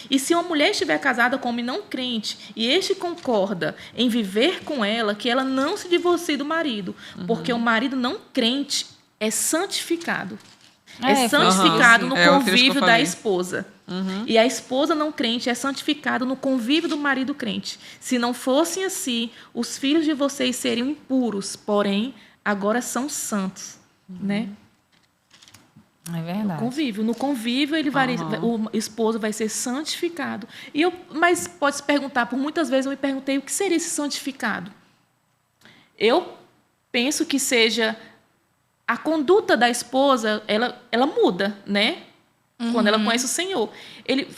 E se uma mulher estiver casada com um homem não crente e este concorda em viver com ela, que ela não se divorcie do marido, porque o marido não crente é santificado. É santificado no convívio da esposa. E a esposa não crente é santificada no convívio do marido crente. Se não fossem assim, os filhos de vocês seriam impuros, porém, agora são santos. Né? É verdade. No convívio, o esposo vai ser santificado. Mas pode se perguntar, por muitas vezes eu me perguntei o que seria esse santificado. Eu penso que seja a conduta da esposa, ela muda, né? Quando ela conhece o Senhor.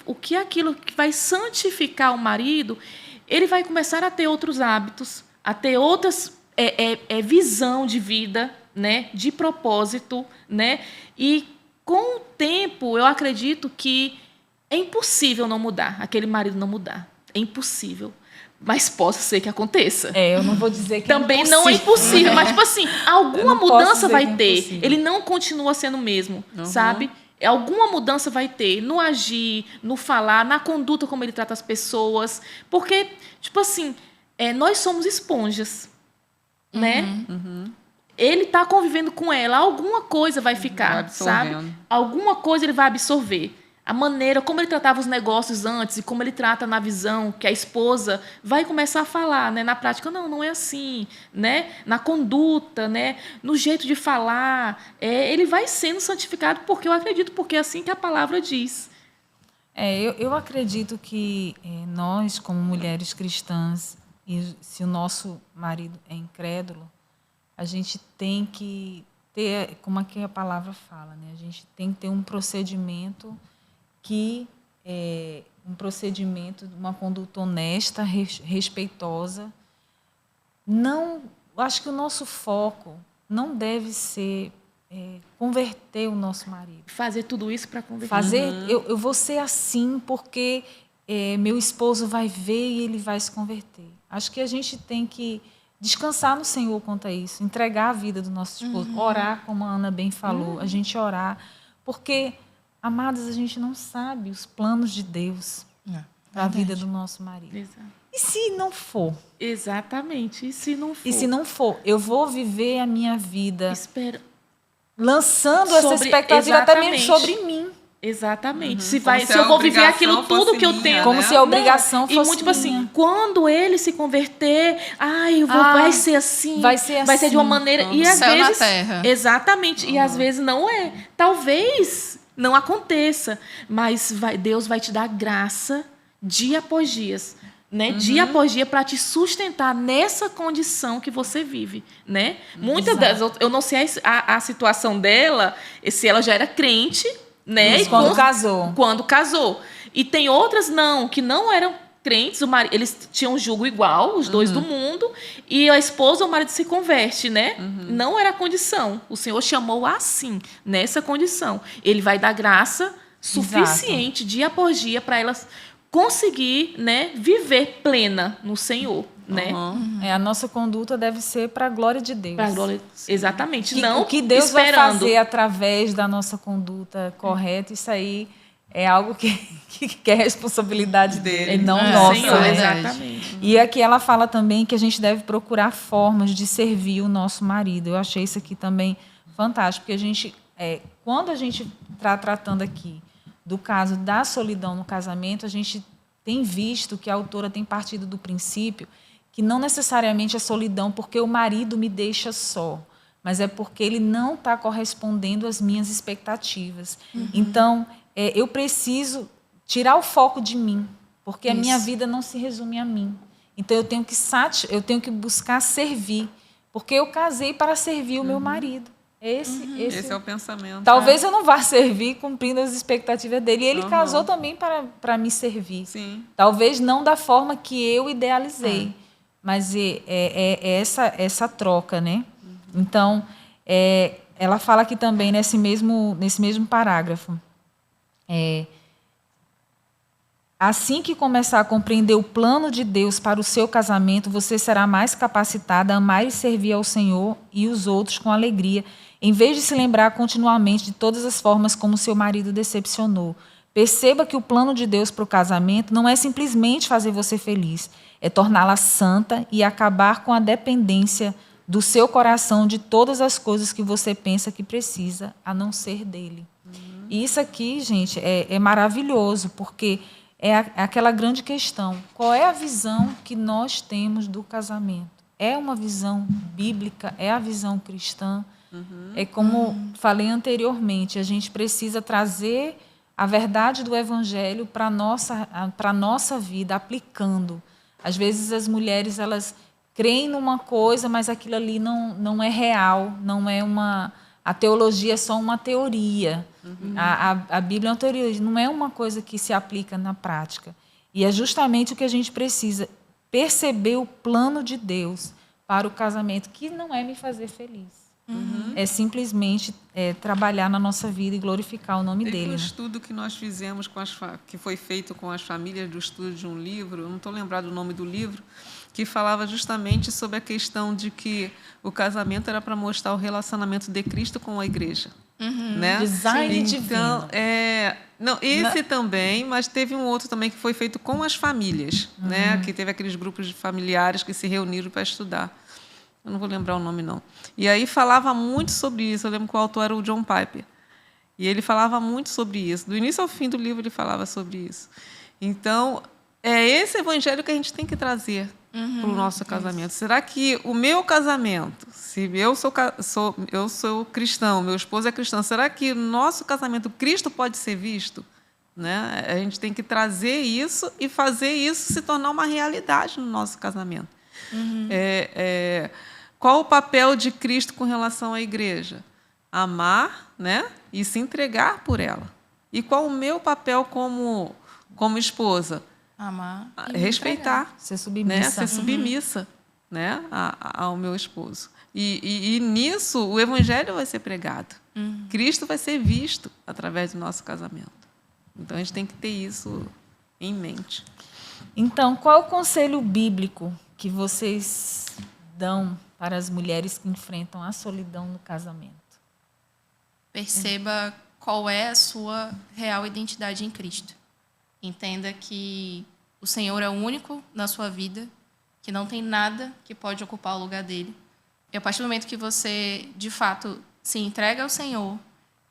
O que é aquilo que vai santificar o marido, ele vai começar a ter outros hábitos, a ter outras visão de vida, né? De propósito, né? E com o tempo, eu acredito que é impossível não mudar, aquele marido não mudar. É impossível. Mas pode ser que aconteça. Eu não vou dizer que também não é impossível, mas, tipo assim, alguma mudança vai ter. Ele não continua sendo o mesmo, sabe? Alguma mudança vai ter no agir, no falar, na conduta como ele trata as pessoas. Porque, tipo assim, nós somos esponjas, né? Ele está convivendo com ela, alguma coisa vai ficar, sabe? Alguma coisa ele vai absorver. A maneira como ele tratava os negócios antes e como ele trata na visão que a esposa vai começar a falar, né? Na prática, não é assim, né? Na conduta, né? No jeito de falar, ele vai sendo santificado porque é assim que a palavra diz. Eu acredito que nós, como mulheres cristãs, e se o nosso marido é incrédulo, a gente tem que ter, como aqui a palavra fala, né? A gente tem que ter um procedimento uma conduta honesta, respeitosa. Acho que o nosso foco não deve ser converter o nosso marido. Fazer tudo isso para converter. Eu vou ser assim porque meu esposo vai ver e ele vai se converter. Acho que a gente tem que descansar no Senhor quanto a isso, entregar a vida do nosso esposo, orar, como a Ana bem falou, a gente orar, porque, amadas, a gente não sabe os planos de Deus para a vida do nosso marido. Exato. E se não for? Exatamente. E se não for? E se não for? Eu vou viver a minha vida lançando sobre, essa expectativa até mesmo sobre mim. Exatamente. Se eu vou viver aquilo tudo que eu tenho. Como se a obrigação fosse muito assim, quando ele se converter, vai ser assim. Vai ser de uma maneira. E às vezes. Na terra. Exatamente. E às vezes não é. Talvez não aconteça. Mas Deus vai te dar graça dia após dia. Né? Dia após dia para te sustentar nessa condição que você vive, né? Muitas das outras, eu não sei a situação dela, se ela já era crente, né? Quando casou. E tem outras que não eram crentes, eles tinham um jugo igual, os dois do mundo, e a esposa ou o marido se converte, né? Não era a condição. O Senhor chamou assim, nessa condição. Ele vai dar graça suficiente, dia por dia, para elas conseguir, né, viver plena no Senhor, né? A nossa conduta deve ser para a glória de Deus. Pra glória, exatamente. O que Deus vai fazer através da nossa conduta correta, isso aí é algo que é responsabilidade dele, e não nossa. Senhor, né? exatamente. E aqui ela fala também que a gente deve procurar formas de servir o nosso marido. Eu achei isso aqui também fantástico, porque a gente, quando a gente está tratando aqui do caso da solidão no casamento, a gente tem visto que a autora tem partido do princípio que não necessariamente é solidão porque o marido me deixa só, mas é porque ele não está correspondendo às minhas expectativas. Então, eu preciso tirar o foco de mim, porque a minha vida não se resume a mim. Então, eu tenho que buscar servir, porque eu casei para servir o meu marido. Esse é o pensamento. Talvez eu não vá servir cumprindo as expectativas dele. E ele casou também para me servir. Sim. Talvez não da forma que eu idealizei, mas é essa troca, né? Então, ela fala aqui também nesse mesmo parágrafo. Assim que começar a compreender o plano de Deus para o seu casamento, você será mais capacitada a amar e servir ao Senhor e os outros com alegria, em vez de se lembrar continuamente de todas as formas como seu marido decepcionou. Perceba que o plano de Deus para o casamento não é simplesmente fazer você feliz, é torná-la santa e acabar com a dependência do seu coração de todas as coisas que você pensa que precisa, a não ser dele. E isso aqui, gente, é maravilhoso, porque é aquela grande questão. Qual é a visão que nós temos do casamento? É uma visão bíblica? É a visão cristã? É como falei anteriormente, a gente precisa trazer a verdade do Evangelho para a nossa vida, aplicando. Às vezes as mulheres elas creem numa coisa, mas aquilo ali não é real, não é a teologia é só uma teoria. A Bíblia é uma teoria, não é uma coisa que se aplica na prática. E é justamente o que a gente precisa, perceber o plano de Deus para o casamento, que não é me fazer feliz. É simplesmente trabalhar na nossa vida e glorificar o nome dele. O estudo que nós fizemos, que foi feito com as famílias do estudo de um livro, eu não estou lembrado do nome do livro, que falava justamente sobre a questão de que o casamento era para mostrar o relacionamento de Cristo com a igreja. Né? Design divino. Esse também, mas teve um outro também que foi feito com as famílias, né? Que teve aqueles grupos de familiares que se reuniram para estudar. Eu não vou lembrar o nome, não. E aí falava muito sobre isso. Eu lembro que o autor era o John Piper. E ele falava muito sobre isso. Do início ao fim do livro, ele falava sobre isso. Então, é esse evangelho que a gente tem que trazer para o nosso casamento. Será que o meu casamento, se eu sou cristão, meu esposo é cristão, será que no nosso casamento Cristo pode ser visto? Né? A gente tem que trazer isso e fazer isso se tornar uma realidade no nosso casamento. Qual o papel de Cristo com relação à igreja? Amar, né? E se entregar por ela. E qual o meu papel como esposa? Amar e respeitar, ser submissa, né? Ser submissa, né? ao meu esposo. E nisso o evangelho vai ser pregado. Cristo vai ser visto através do nosso casamento. Então a gente tem que ter isso em mente. Então, qual é o conselho bíblico que vocês dão para as mulheres que enfrentam a solidão no casamento? Perceba qual é a sua real identidade em Cristo. Entenda que o Senhor é o único na sua vida, que não tem nada que pode ocupar o lugar dele. E a partir do momento que você, de fato, se entrega ao Senhor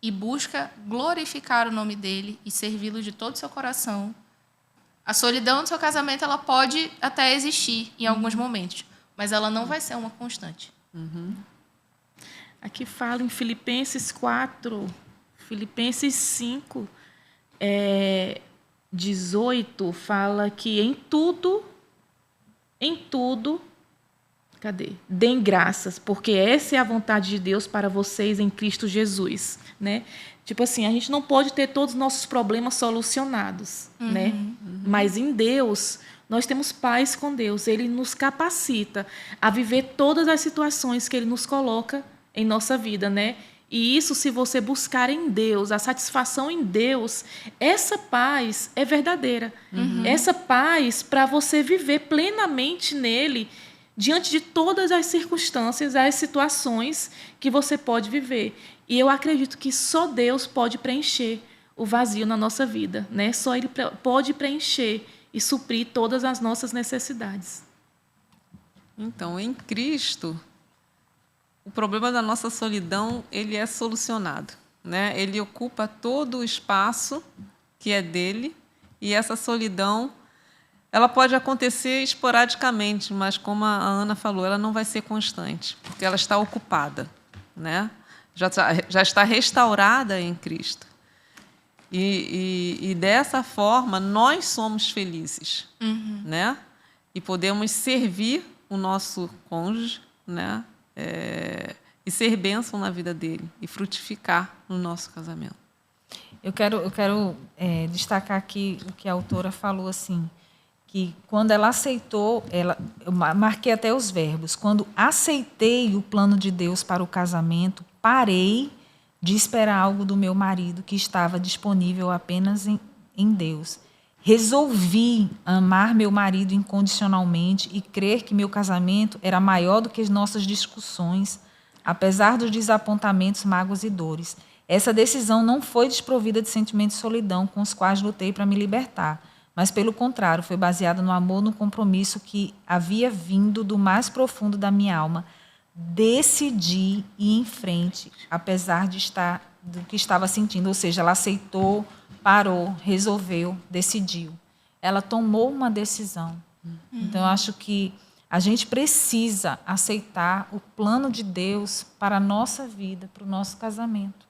e busca glorificar o nome dele e servi-lo de todo o seu coração, a solidão do seu casamento ela pode até existir em alguns momentos, mas ela não vai ser uma constante. Aqui fala em Filipenses 4, Filipenses 5, 18, fala que em tudo, deem graças, porque essa é a vontade de Deus para vocês em Cristo Jesus, né? Tipo assim, a gente não pode ter todos os nossos problemas solucionados, né? Mas em Deus Nós temos paz com Deus. Ele nos capacita a viver todas as situações que Ele nos coloca em nossa vida, né? E isso, se você buscar em Deus, a satisfação em Deus, essa paz é verdadeira. Essa paz para você viver plenamente nele, diante de todas as circunstâncias, as situações que você pode viver. E eu acredito que só Deus pode preencher o vazio na nossa vida, né? Só Ele pode preencher e suprir todas as nossas necessidades. Então, em Cristo, o problema da nossa solidão, ele é solucionado, né? Ele ocupa todo o espaço que é dele, e essa solidão, ela pode acontecer esporadicamente, mas como a Ana falou, ela não vai ser constante, porque ela está ocupada, né? Já está restaurada em Cristo. E dessa forma, nós somos felizes, né? E podemos servir o nosso cônjuge, né? E ser bênção na vida dele e frutificar no nosso casamento. Eu quero destacar aqui o que a autora falou, assim, que quando ela aceitou, eu marquei até os verbos, quando aceitei o plano de Deus para o casamento, parei de esperar algo do meu marido que estava disponível apenas em Deus. Resolvi amar meu marido incondicionalmente e crer que meu casamento era maior do que as nossas discussões, apesar dos desapontamentos, mágoas e dores. Essa decisão não foi desprovida de sentimentos de solidão com os quais lutei para me libertar, mas, pelo contrário, foi baseada no amor, no compromisso que havia vindo do mais profundo da minha alma. Decidi ir em frente, apesar do que estava sentindo. Ou seja, ela aceitou, parou, resolveu, decidiu. Ela tomou uma decisão. Então, eu acho que a gente precisa aceitar o plano de Deus para a nossa vida, para o nosso casamento.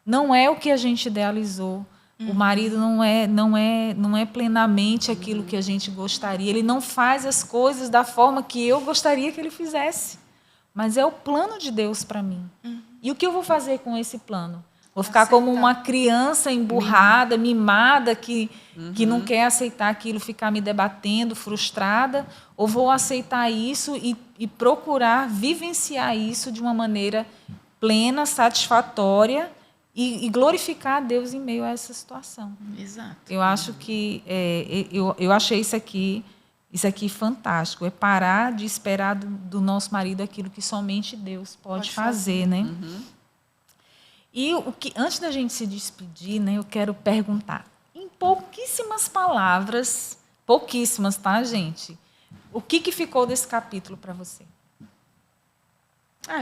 Não é o que a gente idealizou. O marido não é plenamente aquilo que a gente gostaria. Ele não faz as coisas da forma que eu gostaria que ele fizesse. Mas é o plano de Deus para mim. E o que eu vou fazer com esse plano? Vou ficar como uma criança emburrada, mimada, que não quer aceitar aquilo, ficar me debatendo, frustrada? Ou vou aceitar isso e procurar vivenciar isso de uma maneira plena, satisfatória e glorificar a Deus em meio a essa situação? Exato. Eu acho que eu achei isso aqui fantástico. É parar de esperar do nosso marido aquilo que somente Deus pode fazer, né? E antes da gente se despedir, né, eu quero perguntar, em pouquíssimas palavras, pouquíssimas, tá, gente? O que ficou desse capítulo para você?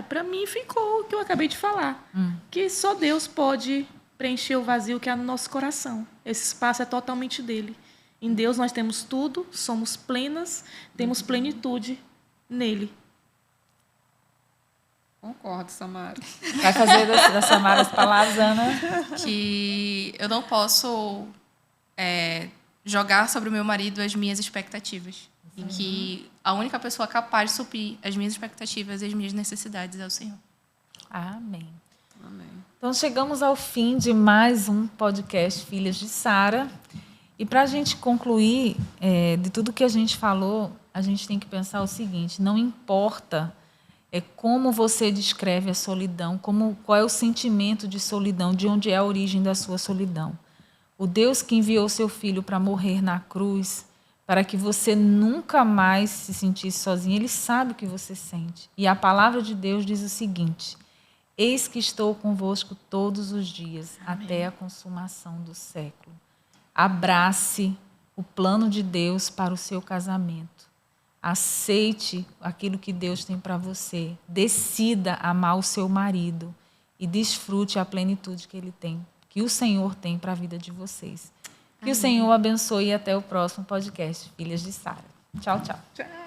Para mim ficou o que eu acabei de falar, que só Deus pode preencher o vazio que há no nosso coração. Esse espaço é totalmente dele. Em Deus nós temos tudo, somos plenas, temos plenitude nele. Concordo, Samara. Vai fazer da Samara as palavras, Ana? Que eu não posso jogar sobre o meu marido as minhas expectativas. E que a única pessoa capaz de suprir as minhas expectativas e as minhas necessidades é o Senhor. Amém. Amém. Então, chegamos ao fim de mais um podcast Filhas de Sara. E para a gente concluir, de tudo que a gente falou, a gente tem que pensar o seguinte: não importa como você descreve a solidão, qual é o sentimento de solidão, de onde é a origem da sua solidão. O Deus que enviou seu Filho para morrer na cruz, para que você nunca mais se sentisse sozinho, Ele sabe o que você sente. E a palavra de Deus diz o seguinte: eis que estou convosco todos os dias, até a consumação do século. Abrace o plano de Deus para o seu casamento. Aceite aquilo que Deus tem para você. Decida amar o seu marido e desfrute a plenitude que Ele tem, que o Senhor tem para a vida de vocês. Que o Senhor abençoe e até o próximo podcast Filhas de Sara. Tchau, tchau. Tchau.